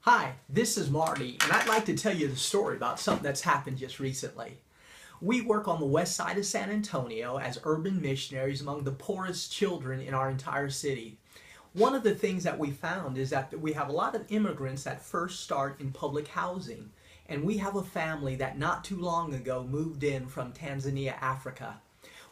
Hi, this is Marty, and I'd like to tell you the story about something that's happened just recently. We work on the west side of San Antonio as urban missionaries among the poorest children in our entire city. One of the things that we found is that we have a lot of immigrants that first start in public housing, and we have a family that not too long ago moved in from Tanzania, Africa.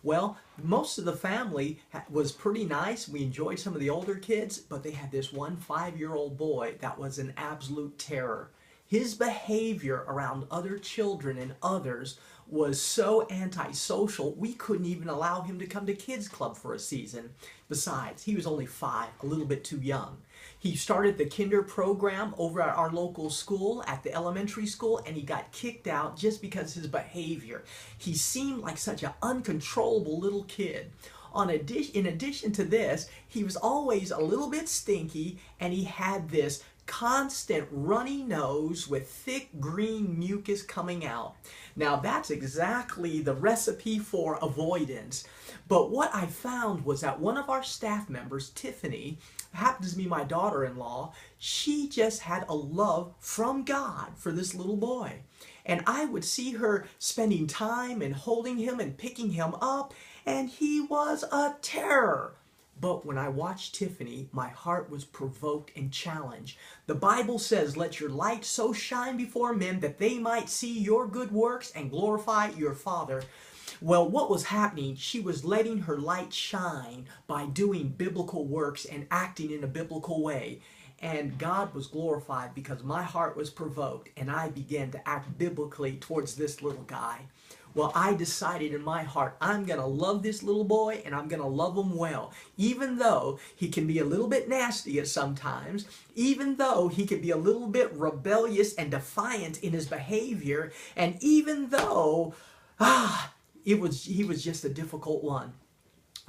Well, most of the family was pretty nice. We enjoyed some of the older kids, but they had this one 5-year-old boy that was an absolute terror. His behavior around other children and others was so antisocial, we couldn't even allow him to come to kids club for a season. Besides, he was only 5, a little bit too young. He started the kinder program over at our local school, at the elementary school, and he got kicked out just because of his behavior. He seemed like such an uncontrollable little kid. In addition to this, he was always a little bit stinky, and he had this constant runny nose with thick green mucus coming out. Now that's exactly the recipe for avoidance. But what I found was that one of our staff members, Tiffany, happens to be my daughter-in-law, she just had a love from God for this little boy. And I would see her spending time and holding him and picking him up, and he was a terror. But when I watched Tiffany, my heart was provoked and challenged. The Bible says, "Let your light so shine before men that they might see your good works and glorify your Father." Well, what was happening? She was letting her light shine by doing biblical works and acting in a biblical way. And God was glorified because my heart was provoked and I began to act biblically towards this little guy. Well, I decided in my heart, I'm going to love this little boy and I'm going to love him well. Even though he can be a little bit nasty at sometimes, even though he can be a little bit rebellious and defiant in his behavior, and even though he was just a difficult one.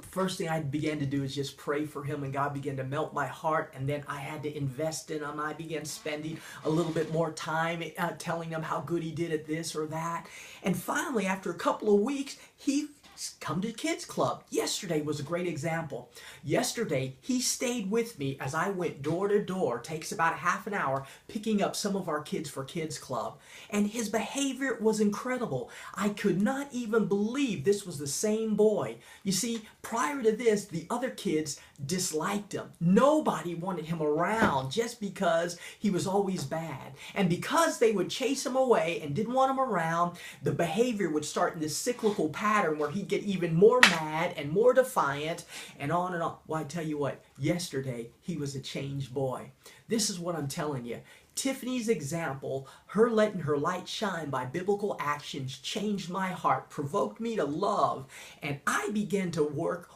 First thing I began to do is just pray for him, and God began to melt my heart, and then I had to invest in him. I began spending a little bit more time telling him how good he did at this or that. And finally, after a couple of weeks, he come to kids club. Yesterday was a great example. Yesterday, he stayed with me as I went door to door, takes about half an hour, picking up some of our kids for kids club. And his behavior was incredible. I could not even believe this was the same boy. You see, prior to this, the other kids disliked him. Nobody wanted him around just because he was always bad. And because they would chase him away and didn't want him around, the behavior would start in this cyclical pattern where he'd get even more mad and more defiant and on and on. Well, I tell you what, yesterday he was a changed boy. This is what I'm telling you. Tiffany's example, her letting her light shine by biblical actions, changed my heart, provoked me to love, and I began to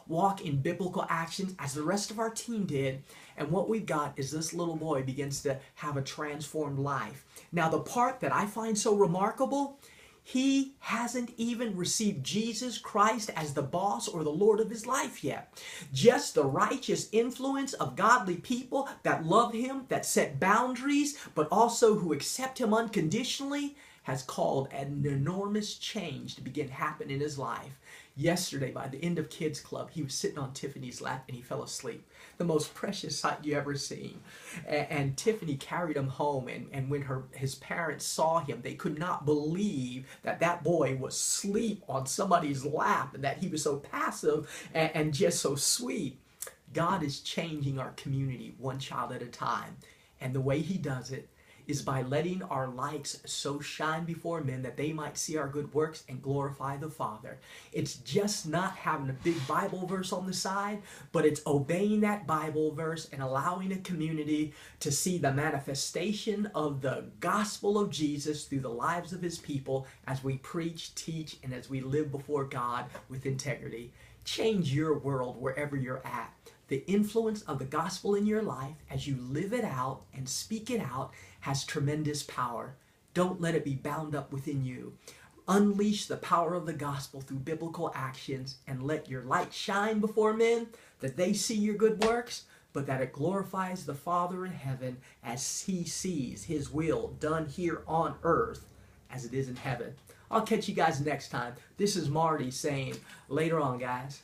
walk in biblical actions as the rest of our team did. And what we've got is this little boy begins to have a transformed life. Now, the part that I find so remarkable, he hasn't even received Jesus Christ as the boss or the Lord of his life yet. Just the righteous influence of godly people that love him, that set boundaries, but also who accept him unconditionally, has caused an enormous change to begin happening in his life. Yesterday, by the end of Kids Club, he was sitting on Tiffany's lap and he fell asleep. The most precious sight you ever seen. And Tiffany carried him home, and when his parents saw him, they could not believe that that boy was asleep on somebody's lap and that he was so passive and just so sweet. God is changing our community one child at a time. And the way he does it is by letting our lights so shine before men that they might see our good works and glorify the Father. It's just not having a big Bible verse on the side, but it's obeying that Bible verse and allowing a community to see the manifestation of the gospel of Jesus through the lives of his people as we preach, teach, and as we live before God with integrity. Change your world wherever you're at. The influence of the gospel in your life as you live it out and speak it out has tremendous power. Don't let it be bound up within you. Unleash the power of the gospel through biblical actions and let your light shine before men that they see your good works, but that it glorifies the Father in heaven as he sees his will done here on earth as it is in heaven. I'll catch you guys next time. This is Marty saying, later on, guys.